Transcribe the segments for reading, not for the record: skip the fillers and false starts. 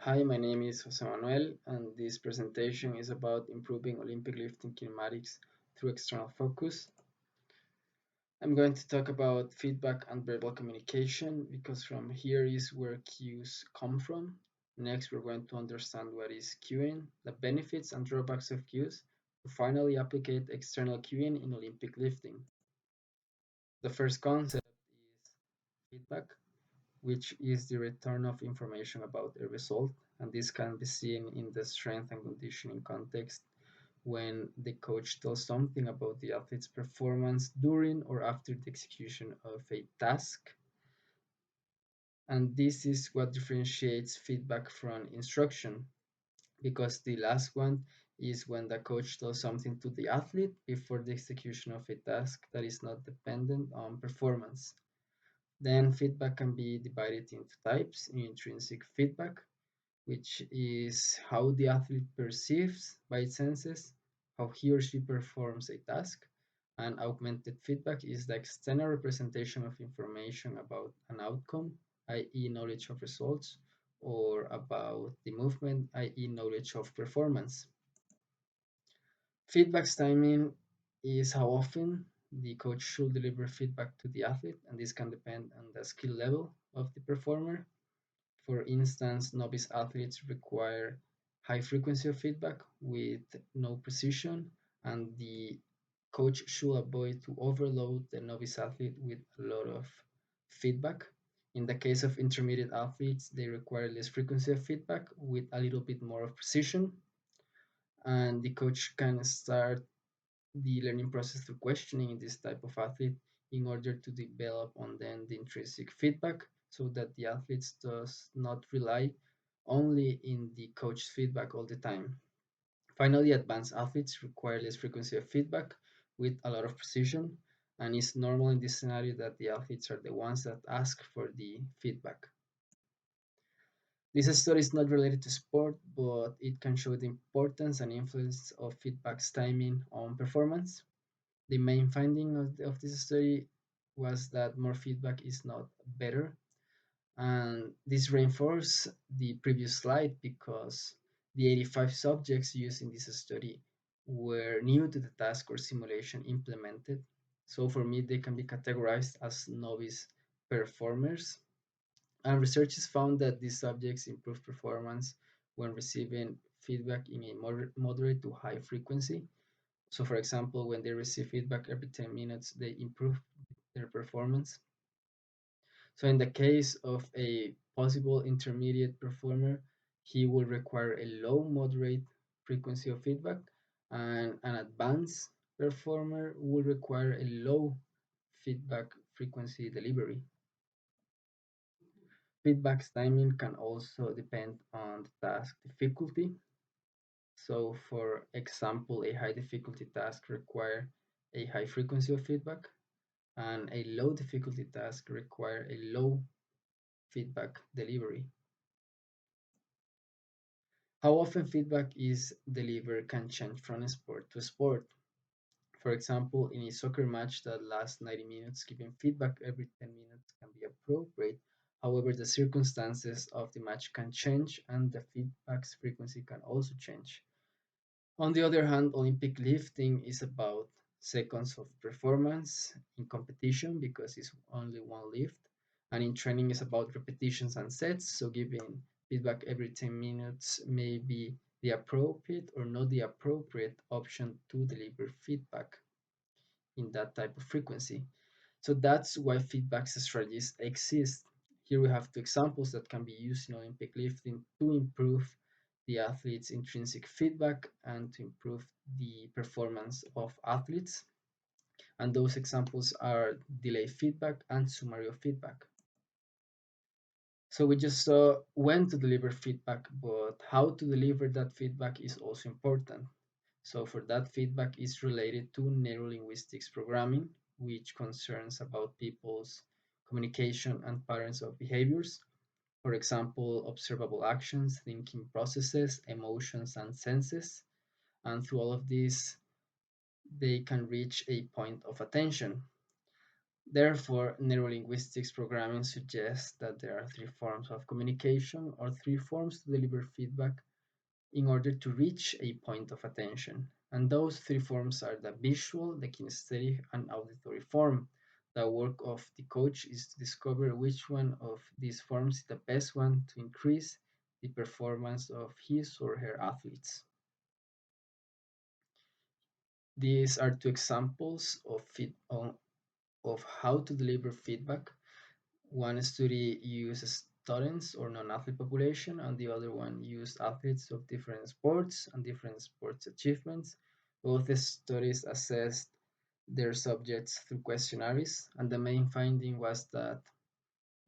Hi, my name is Jose Manuel, and this presentation is about improving Olympic lifting kinematics through external focus. I'm going to talk about feedback and verbal communication because from here is where cues come from. Next, we're going to understand what is cueing, the benefits and drawbacks of cues, to finally apply external cueing in Olympic lifting. The first concept is feedback, which is the return of information about a result, and this can be seen in the strength and conditioning context when the coach tells something about the athlete's performance during or after the execution of a task. And this is what differentiates feedback from instruction, because the last one is when the coach tells something to the athlete before the execution of a task that is not dependent on performance. Then feedback can be divided into types: intrinsic feedback, which is how the athlete perceives by its senses how he or she performs a task. And augmented feedback is the external representation of information about an outcome, i.e., knowledge of results, or about the movement, i.e., knowledge of performance. Feedback's timing is how often the coach should deliver feedback to the athlete, and this can depend on the skill level of the performer. For instance, novice athletes require high frequency of feedback with no precision, and the coach should avoid to overload the novice athlete with a lot of feedback. In the case of intermediate athletes, they require less frequency of feedback with a little bit more of precision, and the coach can start the learning process through questioning in this type of athlete in order to develop on then the intrinsic feedback so that the athletes does not rely only in the coach's feedback all the time. Finally, advanced athletes require less frequency of feedback with a lot of precision, and it's normal in this scenario that the athletes are the ones that ask for the feedback. This study is not related to sport, but it can show the importance and influence of feedback's timing on performance. The main finding of this study was that more feedback is not better. And this reinforced the previous slide because the 85 subjects used in this study were new to the task or simulation implemented. So for me, they can be categorized as novice performers. And researchers found that these subjects improved performance when receiving feedback in a moderate to high frequency. So for example, when they receive feedback every 10 minutes, they improve their performance. So in the case of a possible intermediate performer, he will require a low moderate frequency of feedback, and an advanced performer will require a low feedback frequency delivery. Feedback's timing can also depend on the task difficulty. So for example, a high difficulty task require a high frequency of feedback, and a low difficulty task require a low feedback delivery. How often feedback is delivered can change from sport to sport. For example, in a soccer match that lasts 90 minutes, giving feedback every 10 minutes can be appropriate. However, the circumstances of the match can change and the feedback's frequency can also change. On the other hand, Olympic lifting is about seconds of performance in competition because it's only one lift, and in training is about repetitions and sets. So giving feedback every 10 minutes may be the appropriate or not the appropriate option to deliver feedback in that type of frequency. So that's why feedback strategies exist. Here we have two examples that can be used in Olympic lifting to improve the athlete's intrinsic feedback and to improve the performance of athletes. And those examples are delay feedback and summary of feedback. So we just saw when to deliver feedback, but how to deliver that feedback is also important. So for that, feedback is related to neurolinguistics programming, which concerns about people's communication and patterns of behaviors. For example, observable actions, thinking processes, emotions, and senses. And through all of these, they can reach a point of attention. Therefore, neurolinguistics programming suggests that there are three forms of communication or three forms to deliver feedback in order to reach a point of attention. And those three forms are the visual, the kinesthetic, and auditory form. The work of the coach is to discover which one of these forms is the best one to increase the performance of his or her athletes. These are two examples of how to deliver feedback. One study used students or non-athlete population, and the other one used athletes of different sports and different sports achievements. Both studies assessed their subjects through questionnaires, and the main finding was that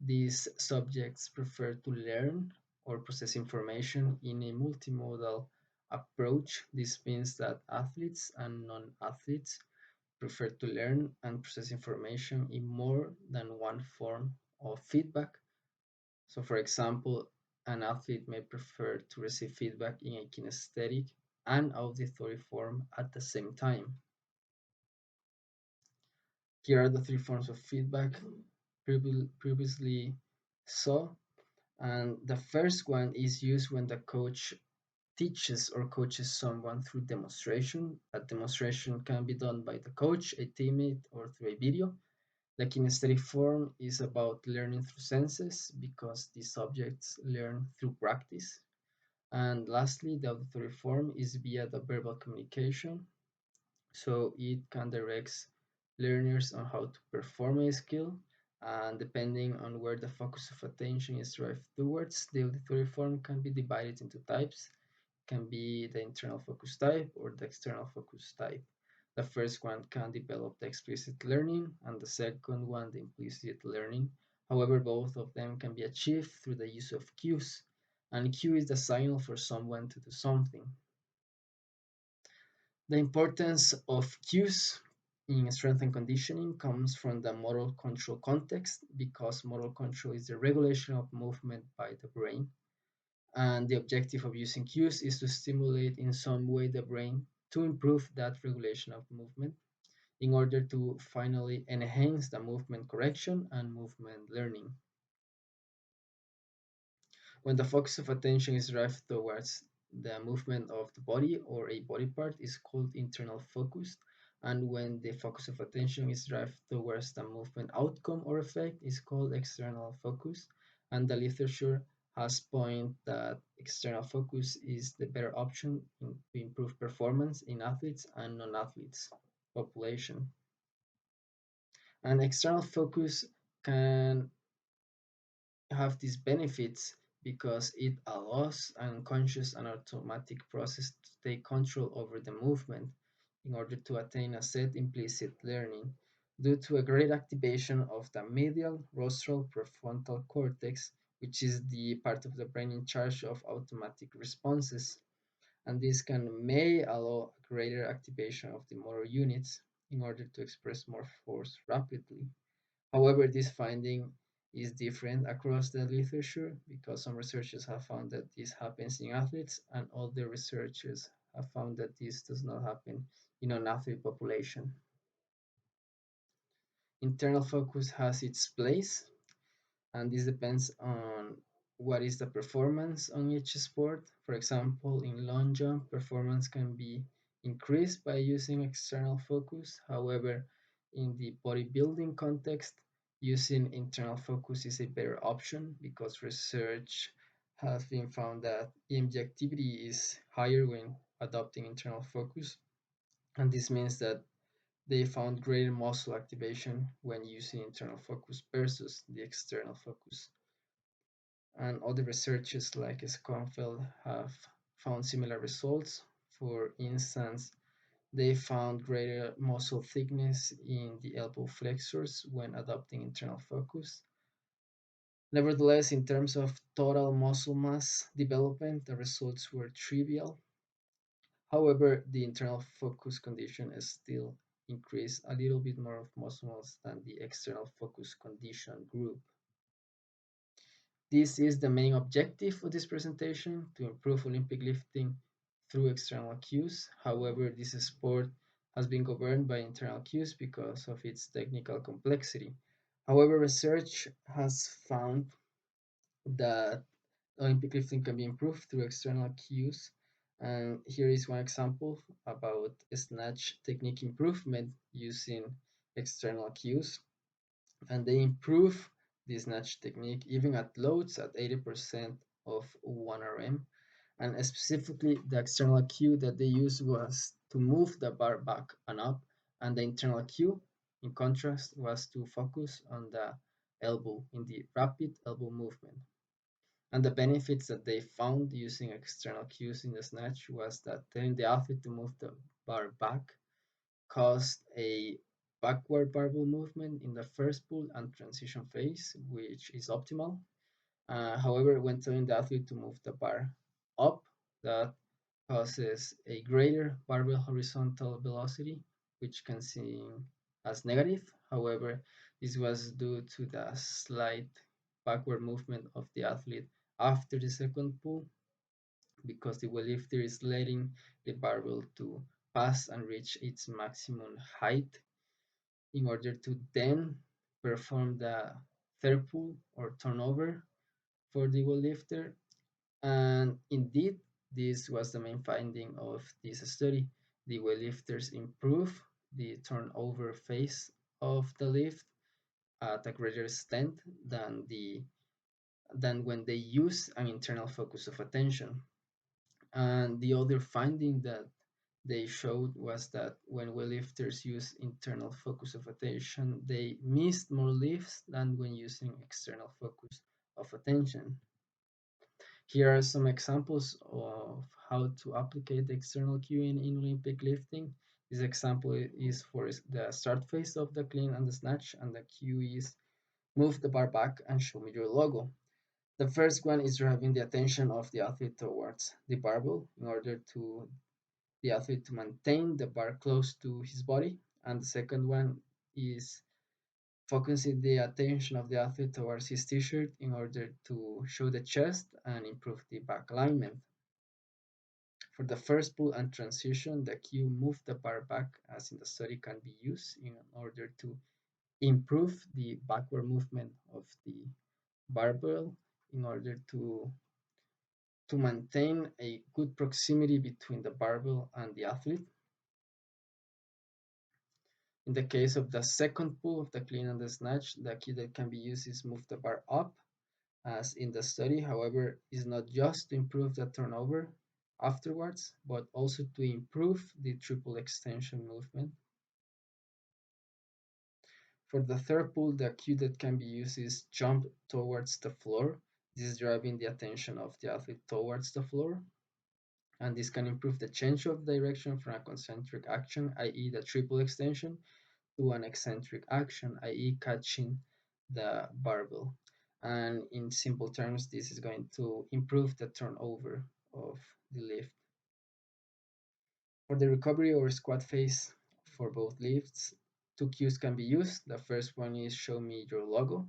these subjects prefer to learn or process information in a multimodal approach. This means that athletes and non-athletes prefer to learn and process information in more than one form of feedback. So, for example, an athlete may prefer to receive feedback in a kinesthetic and auditory form at the same time. Here are the three forms of feedback previously saw. And the first one is used when the coach teaches or coaches someone through demonstration. A demonstration can be done by the coach, a teammate, or through a video. The kinesthetic form is about learning through senses because the subjects learn through practice. And lastly, the auditory form is via the verbal communication. So it can direct learners on how to perform a skill. And depending on where the focus of attention is directed towards, the auditory form can be divided into types. It can be the internal focus type or the external focus type. The first one can develop the explicit learning, and the second one, the implicit learning. However, both of them can be achieved through the use of cues, and cue is the signal for someone to do something. The importance of cues in strength and conditioning comes from the motor control context because motor control is the regulation of movement by the brain. And the objective of using cues is to stimulate in some way the brain to improve that regulation of movement in order to finally enhance the movement correction and movement learning. When the focus of attention is directed towards the movement of the body or a body part is called internal focus, and when the focus of attention is directed towards the movement outcome or effect is called external focus. And the literature has pointed that external focus is the better option to improve performance in athletes and non-athletes population. And external focus can have these benefits because it allows an unconscious and automatic process to take control over the movement in order to attain a set implicit learning due to a great activation of the medial rostral prefrontal cortex, which is the part of the brain in charge of automatic responses. And this can may allow greater activation of the motor units in order to express more force rapidly. However, this finding is different across the literature because some researchers have found that this happens in athletes and other researchers have found that this does not happen in an athlete population. Internal focus has its place, and this depends on what is the performance on each sport. For example, in long jump, performance can be increased by using external focus. However, in the bodybuilding context, using internal focus is a better option because research has been found that EMG activity is higher when adopting internal focus. And this means that they found greater muscle activation when using internal focus versus the external focus. And other researchers like Schoenfeld have found similar results. For instance, they found greater muscle thickness in the elbow flexors when adopting internal focus. Nevertheless, in terms of total muscle mass development, the results were trivial. However, the internal focus condition is still increased a little bit more of muscle mass than the external focus condition group. This is the main objective of this presentation, to improve Olympic lifting through external cues. However, this sport has been governed by internal cues because of its technical complexity. However, research has found that Olympic lifting can be improved through external cues. And here is one example about snatch technique improvement using external cues. And they improve the snatch technique even at loads at 80% of 1 RM. And specifically, the external cue that they used was to move the bar back and up, and the internal cue, in contrast, was to focus on the elbow in the rapid elbow movement. And the benefits that they found using external cues in the snatch was that telling the athlete to move the bar back caused a backward barbell movement in the first pull and transition phase, which is optimal. However, when telling the athlete to move the bar up, that causes a greater barbell horizontal velocity, which can seem as negative. However, this was due to the slight backward movement of the athlete after the second pull, because the weightlifter is letting the barbell to pass and reach its maximum height in order to then perform the third pull or turnover for the weightlifter. And indeed, this was the main finding of this study. The weightlifters improve the turnover phase of the lift at a greater extent than when they use an internal focus of attention. And the other finding that they showed was that when weightlifters use internal focus of attention, they missed more lifts than when using external focus of attention. Here are some examples of how to apply the external cue in Olympic lifting. This example is for the start phase of the clean and the snatch, and the cue is move the bar back and show me your logo. The first one is driving the attention of the athlete towards the barbell in order to the athlete to maintain the bar close to his body. And the second one is focusing the attention of the athlete towards his t-shirt in order to show the chest and improve the back alignment. For the first pull and transition, the cue move the bar back as in the study can be used in order to improve the backward movement of the barbell in order to maintain a good proximity between the barbell and the athlete. In the case of the second pull of the clean and the snatch, the key that can be used is move the bar up, as in the study. However, is not just to improve the turnover afterwards, but also to improve the triple extension movement. For the third pull, the cue that can be used is jump towards the floor. This is driving the attention of the athlete towards the floor. And this can improve the change of direction from a concentric action, i.e. the triple extension, to an eccentric action, i.e. catching the barbell. And in simple terms, this is going to improve the turnover of the lift. For the recovery or squat phase for both lifts, two cues can be used. The first one is show me your logo,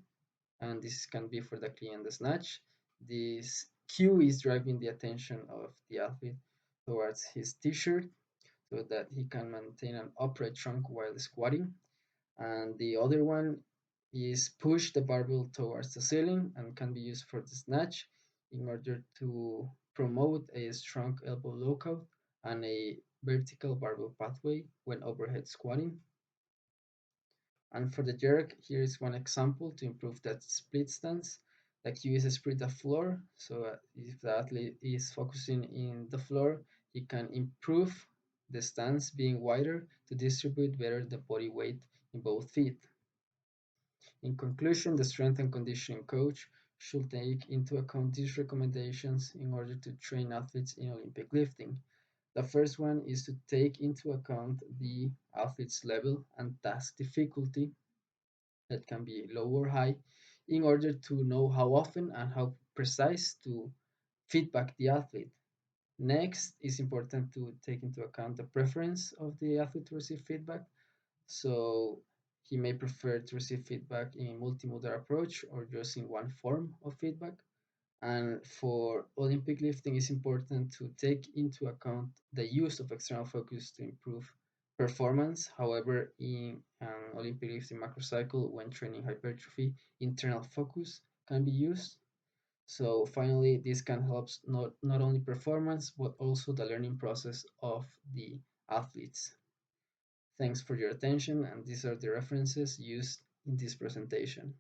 and this can be for the clean and the snatch. This cue is driving the attention of the athlete towards his t-shirt so that he can maintain an upright trunk while squatting. And the other one is push the barbell towards the ceiling and can be used for the snatch in order to promote a strong elbow lockout and a vertical barbell pathway when overhead squatting. And for the jerk, here is one example to improve that split stance. The cue is split the floor, so if the athlete is focusing in the floor, he can improve the stance being wider to distribute better the body weight in both feet. In conclusion, the strength and conditioning coach should take into account these recommendations in order to train athletes in Olympic lifting. The first one is to take into account the athlete's level and task difficulty, that can be low or high, in order to know how often and how precise to feedback the athlete. Next, it's important to take into account the preference of the athlete to receive feedback. So he may prefer to receive feedback in multimodal approach or just in one form of feedback. And for Olympic lifting, it's important to take into account the use of external focus to improve performance. However, in an Olympic lifting macrocycle, when training hypertrophy, internal focus can be used. So finally, this can help not only performance, but also the learning process of the athletes. Thanks for your attention, and these are the references used in this presentation.